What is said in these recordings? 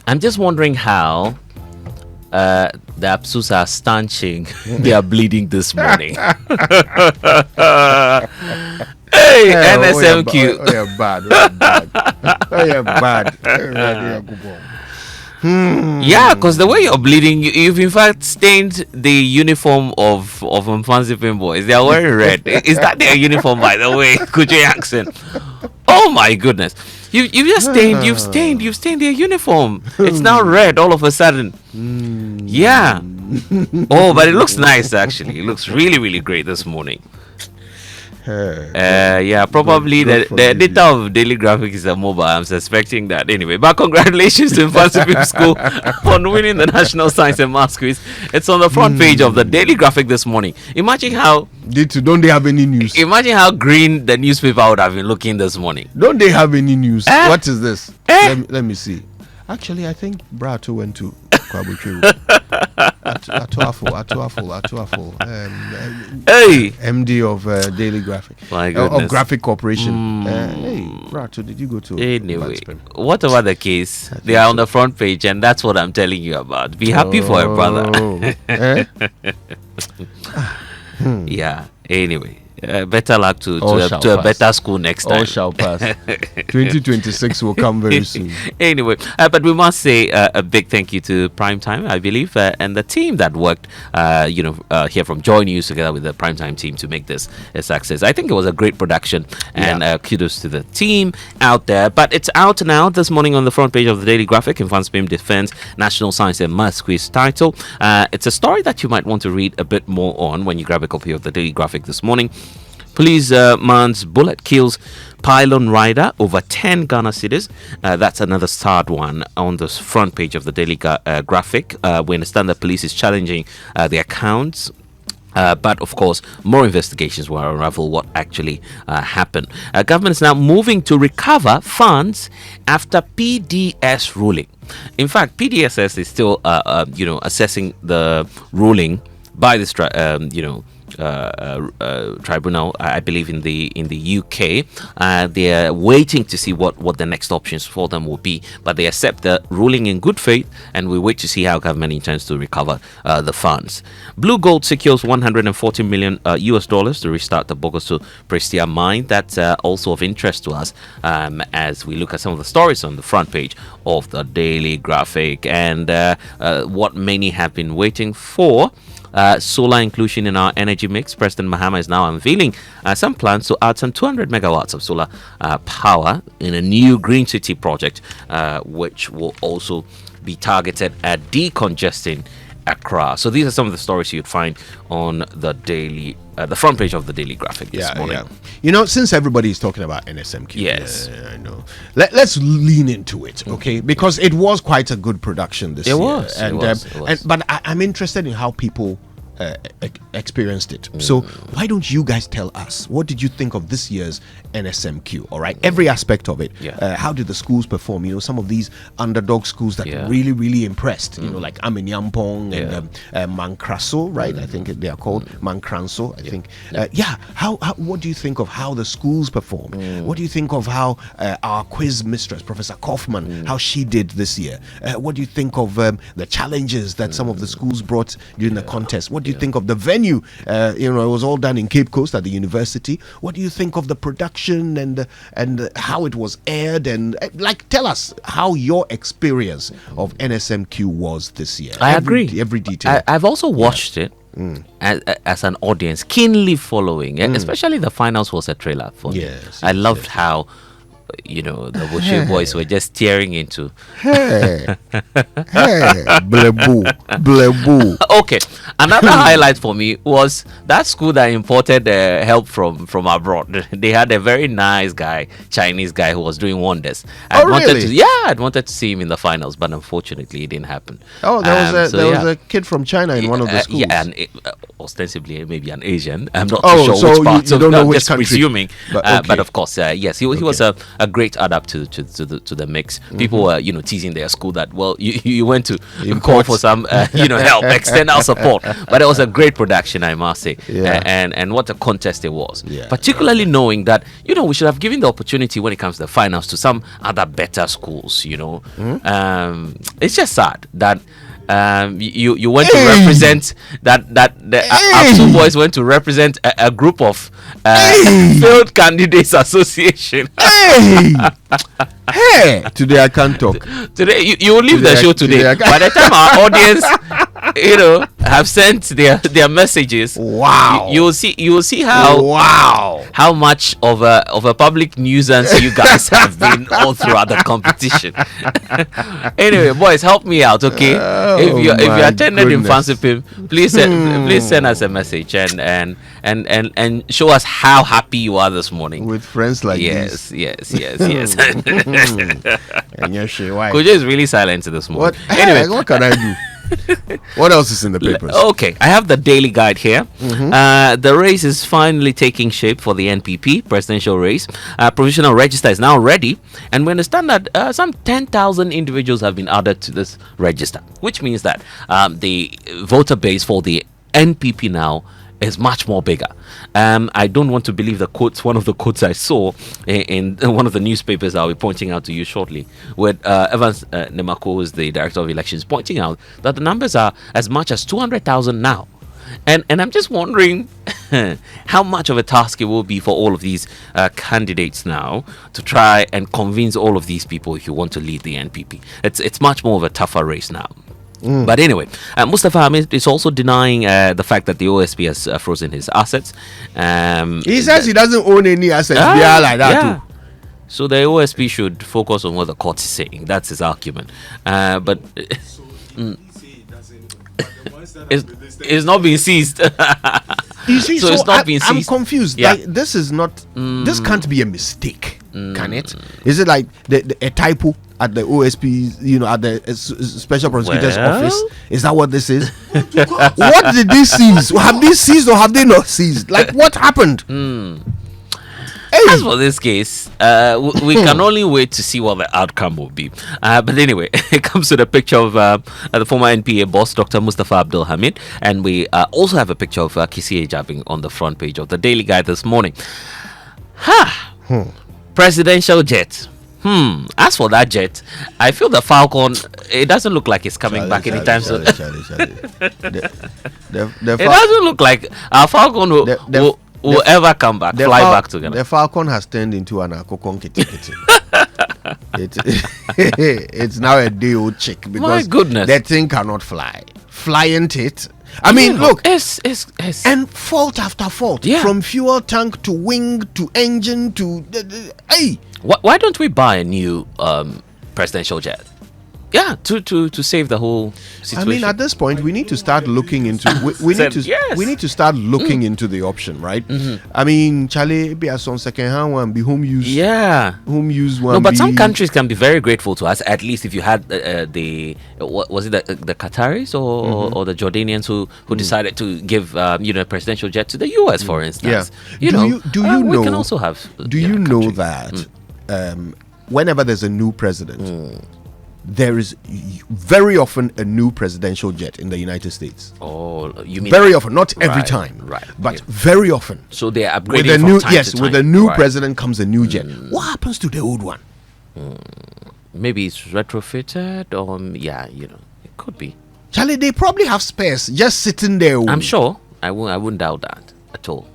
I'm just wondering how the Apsus are stanching. They are bleeding this morning. Hey, NSMQ. Oh, yeah, bad. Oh, yeah, bad. Yeah, because the way you're bleeding, you've in fact stained the uniform of Mfantsipim Boys. They are wearing red. Is that their uniform, by the way? Could you accent? Oh my goodness. You've stained their uniform. It's now red all of a sudden. Yeah. Oh, but it looks nice actually. It looks really, really great this morning. Yeah, probably the data of Daily Graphic is a mobile. I'm suspecting that anyway. But congratulations to Mfantsipim School on winning the National Science and Maths Quiz. It's on the front page of the Daily Graphic this morning. Imagine how. Don't they have any news? Imagine how green the newspaper would have been looking this morning. Don't they have any news? What is this? Let me see. Actually, I think Brato went to Kwabuchu. Atuafo. Hey, MD of Daily Graphic. My goodness. Of Graphic Corporation. Hey, Brato, did you go to? Anyway, whatever the case, they are on the front page, and that's what I'm telling you about. Be happy for a brother. Yeah. Anyway. Better luck to a better school next time. All shall pass. 2026 will come very soon. Anyway, but we must say a big thank you to Primetime, I believe, and the team that worked, here from Joy News together with the Primetime team to make this a success. I think it was a great production, and kudos to the team out there. But it's out now this morning on the front page of the Daily Graphic. Mfantsipim defends National Science and Maths Quiz title. It's a story that you might want to read a bit more on when you grab a copy of the Daily Graphic this morning. Police man's bullet kills pylon rider over 10 Ghana cedis. That's another sad one on the front page of the Daily Graphic. We understand that police is challenging the accounts. But of course, more investigations will unravel what actually happened. Government is now moving to recover funds after PDS ruling. In fact, PDSS is still, assessing the ruling by this, tribunal, I believe in the UK. They are waiting to see what the next options for them will be, but they accept the ruling in good faith, and we wait to see how government intends to recover the funds. Blue Gold secures $140 million US to restart the Augusco Prestia mine. That's also of interest to us as we look at some of the stories on the front page of the Daily Graphic, and what many have been waiting for. Solar inclusion in our energy mix. President Mahama is now unveiling some plans to add some 200 megawatts of solar power in a new green city project, which will also be targeted at decongesting Accra. So these are some of the stories you'd find on the front page of the Daily Graphic this morning. Yeah. Since everybody is talking about NSMQ, yes, I know. Let's lean into it, okay? Because it was quite a good production this year. It was. But I'm interested in how people experienced it. So why don't you guys tell us, what did you think of this year's NSMQ? All right, every aspect of it. How did the schools perform? Some of these underdog schools that really, really impressed. Like Aminyampong and Mankraso, right? I think they are called Mankranso. I think. How? What do you think of how the schools performed? What do you think of how our quiz mistress, Professor Kaufmann, how she did this year? What do you think of the challenges that some of the schools brought during the contest? What do you think of the venue? It was all done in Cape Coast at the university. What do you think of the production and how it was aired? And tell us how your experience of NSMQ was this year. I agree. Every detail. I've also watched it as an audience, keenly following it. Especially the finals was a trailer for me. I loved how the Botwe Boys were just tearing into. Blebu. Okay, another highlight for me was that school that imported help from abroad. They had a very nice guy, Chinese guy, who was doing wonders. I'd wanted to see him in the finals, but unfortunately it didn't happen. There was a kid from China in one of the schools. And ostensibly maybe an Asian. I'm not too sure which part. You don't know which country. Presuming. But of course, yes, he was a a great add-up to the mix. People were, teasing their school that, well, you went to call for some, help, external support. But it was a great production, I must say. Yeah. And what a contest it was. Yeah. Particularly knowing that, we should have given the opportunity when it comes to the finals to some other better schools, It's just sad that you went to represent our two boys went to represent a group of failed candidates association. Hey, today I can't talk. Today you will leave the show today. By the time our audience, have sent their messages. Wow. You will see how much of a public nuisance you guys have been all throughout the competition. Anyway, boys, help me out, okay? If you attended in Mfantsipim, please send us a message and show us how happy you are this morning with friends like this. Yes. And Kojo is really silent this morning. Anyway, what can I do? What else is in the papers? Okay, I have the daily guide here. The race is finally taking shape for the NPP presidential race. Provisional register is now ready, and we understand that some 10,000 individuals have been added to this register, which means that the voter base for the NPP now is much more bigger. I don't want to believe the quotes. One of the quotes I saw in one of the newspapers I'll be pointing out to you shortly, with Evans Nemako, who is the director of elections, pointing out that the numbers are as much as 200,000 now. And I'm just wondering how much of a task it will be for all of these candidates now to try and convince all of these people if you want to lead the NPP. It's much more of a tougher race now. But anyway, Mustafa Hamid is also denying the fact that the OSP has frozen his assets. He says he doesn't own any assets. Like that too. So the OSP should focus on what the court is saying. That's his argument. But it's not being seized. You see, so it's not being seized. I'm confused. Yeah. Like, this is not. This can't be a mistake, can it? Is it like a typo at the OSP, at the Special Prosecutor's office? Is that what this is? What did they seize? Have they seized or have they not seized? Like, what happened? As for this case, we can only wait to see what the outcome will be. But anyway, it comes to the picture of the former NPA boss, Dr. Mustafa Abdul Hamid, and we also have a picture of Kisi Ejabing on the front page of the Daily Guide this morning. Presidential jet. As for that jet, I feel the Falcon, it doesn't look like it's coming back anytime soon. It doesn't look like our Falcon will ever come back, fly back together. The Falcon has turned into an Akokon kitty. It's now a day old chick because my goodness, that thing cannot fly. Flying it. I mean, look, it's and fault after fault, from fuel tank to wing to engine to Why don't we buy a new presidential jet? Yeah, to save the whole situation. I mean, at this point, we need to start looking into. We need to start looking into the option, right? I mean, Charlie, be a some second hand one, be home use. Yeah, home use one. No, but some countries can be very grateful to us. At least if you had the what was it, the Qataris or the Jordanians who decided to give a presidential jet to the US, for instance. Yeah. Do you know? We can also have. Do you know that whenever there's a new president? There is very often a new presidential jet in the United States. Oh, you mean very often, not every time, right? But very often. So they are upgrading from time to time. With a new president comes a new jet. What happens to the old one? Maybe it's retrofitted, or it could be. Charlie, they probably have spares just sitting there. I'm sure. I wouldn't doubt that at all.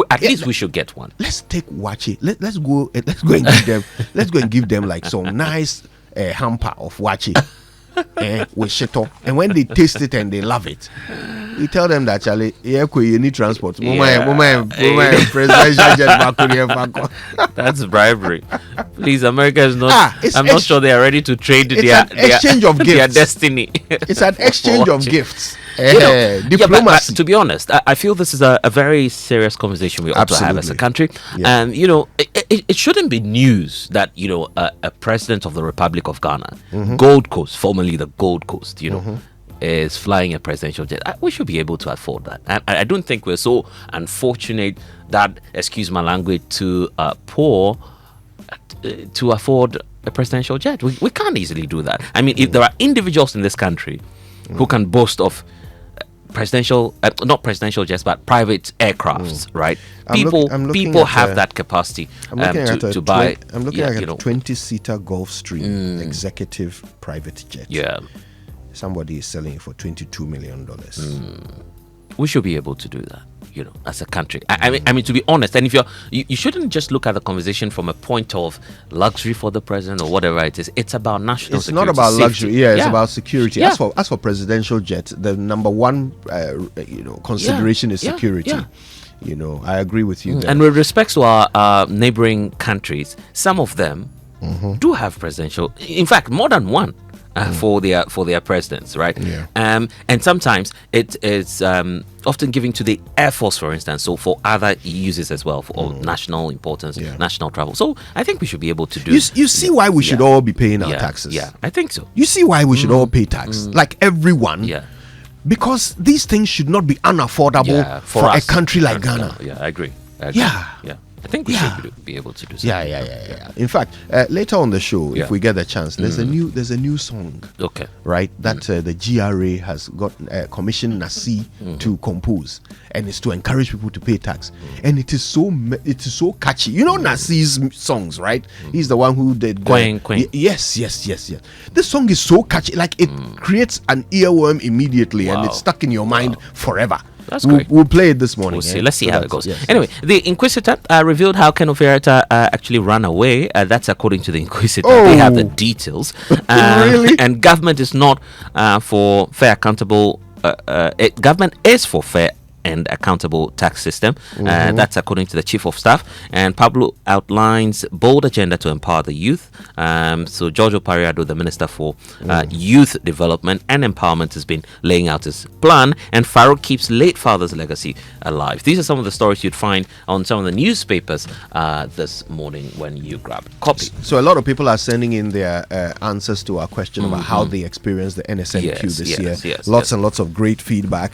At least we should get one. Let's take Wachi. Let's go and give them. Let's go and give them like some nice hamper of Wachi with shito. And when they taste it and they love it, we tell them that Charlie, you need transport. That's bribery. Please, America is not. I'm not sure they are ready to trade their exchange of gifts. Their destiny. It's an exchange of gifts. Diplomacy. But to be honest, I feel this is a very serious conversation we ought to have as a country. And it shouldn't be news that a president of the Republic of Ghana, Gold Coast, formerly the Gold Coast, is flying a presidential jet. We should be able to afford that. And I don't think we're so unfortunate that, excuse my language, to pour to afford a presidential jet. We can't easily do that. I mean, if there are individuals in this country who can boast of presidential, not presidential jets, but private aircrafts, right? People have that capacity to buy. I'm looking at a 20-seater Gulfstream executive private jet. Yeah. Somebody is selling it for $22 million. We should be able to do that, as a country. I mean, to be honest, and if you shouldn't just look at the conversation from a point of luxury for the president or whatever it is. It's about national It's security. not about safety. luxury. Yeah, it's about security. Yeah. As for presidential jet, the number one consideration is security. Yeah. I agree with you there. And with respect to our neighboring countries, some of them do have presidential. In fact, more than one. For their presidents, right? Yeah. And sometimes it is often given to the Air Force, for instance, so for other uses as well, for national importance, national travel. So I think we should be able to do. You see why we should all be paying our taxes? Yeah, I think so. You see why we should all pay tax, like everyone. Yeah. Because these things should not be unaffordable for a country like Ghana. Yeah, I agree. Yeah. I think we should be able to do so. Yeah. In fact, later on the show, if we get the chance, there's a new song. Okay. Right, that the GRA has got commissioned Nacee to compose, and it's to encourage people to pay tax. And it is so catchy. You know Nacee's songs, right? He's the one who did Queen. Yes. This song is so catchy, like it creates an earworm immediately, and it's stuck in your mind forever. That's great. We'll play it this morning. We'll see. Let's see how it goes. Anyway, the Inquisitor revealed how Ken Oferiatta actually ran away. That's according to the Inquisitor. They have the details. Really? And government is not for fair, accountable. Government is for fair and accountable tax system. That's according to the Chief of Staff. And Pablo outlines bold agenda to empower the youth. So Giorgio Pariado, the Minister for Youth Development and Empowerment, has been laying out his plan. And Farouk keeps late father's legacy alive. These are some of the stories you'd find on some of the newspapers this morning when you grab a copy. So a lot of people are sending in their answers to our question about how they experienced the NSMQ this year. Lots and lots of great feedback.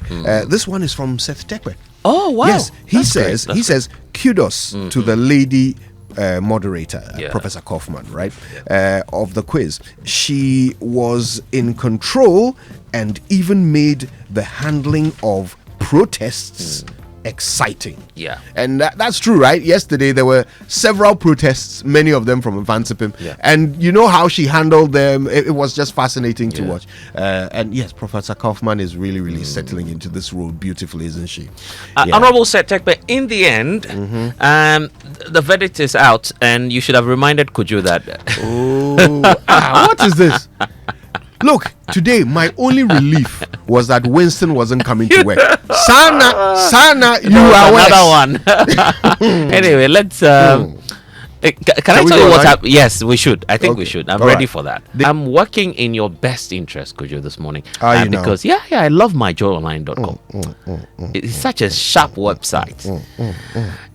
This one is from Seth Tekwe. Oh wow! Yes, he says kudos to the lady moderator, Professor Kaufmann, right, of the quiz. She was in control and even made the handling of protests exciting. Yeah. And that's true, right? Yesterday there were several protests, many of them from Mfantsipim, and you know how she handled them. It was just fascinating to watch. And yes, Professor Kaufmann is really settling into this role beautifully, isn't she? Honorable Setek, but in the end, the verdict is out, and you should have reminded Kuju that. What is this? Look, today my only relief was that Winston wasn't coming to work. Sana, you are another one. Anyway, let's. Can I tell you what happened? Yes, we should. I think we should. I'm ready for that. I'm working in your best interest, Kujo, this morning. Because I love myjoyonline.com. It's such a sharp website.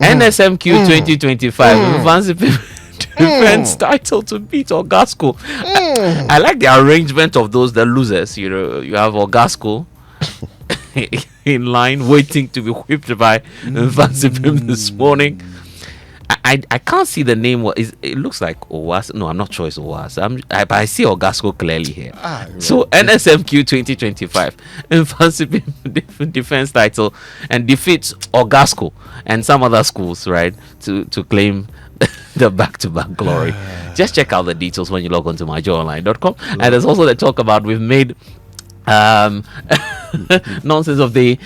NSMQ 2025. Mfantsipim defense title to beat Augusco. I like the arrangement of those, the losers. You have Augusco in line waiting to be whipped by Mfantsipim this morning. I can't see the name. It looks like Owas. No, I'm not sure it's Owas. But I see Augusco clearly here. So NSMQ 2025 Mfantsipim defense title and defeats Augusco and some other schools, right, to claim the back-to-back glory. Just check out the details when you log on to myjoyonline.com. And there's also the talk about we've made nonsense of the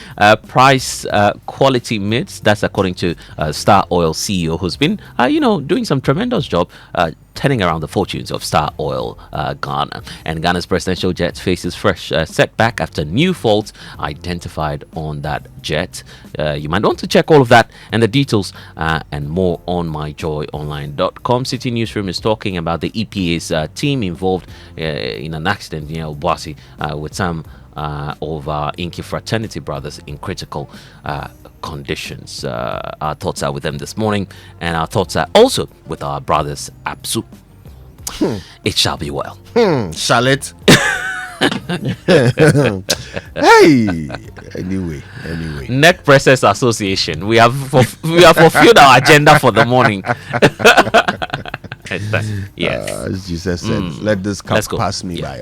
price quality myths. That's according to Star Oil CEO, who's been doing some tremendous job turning around the fortunes of Star Oil Ghana. And Ghana's presidential jet faces fresh setback after new faults identified on that jet. You might want to check all of that and the details and more on myjoyonline.com. City Newsroom is talking about the EPA's team involved in an accident near Obuasi with some of our Inky fraternity brothers in critical conditions. Our thoughts are with them this morning, and our thoughts are also with our brothers Absu. It shall be well. Shall it? Hey, anyway. Neck Pressers Association. We have fulfilled our agenda for the morning. Yes. As Jesus said, let this cup Let's go. pass me Yeah. by.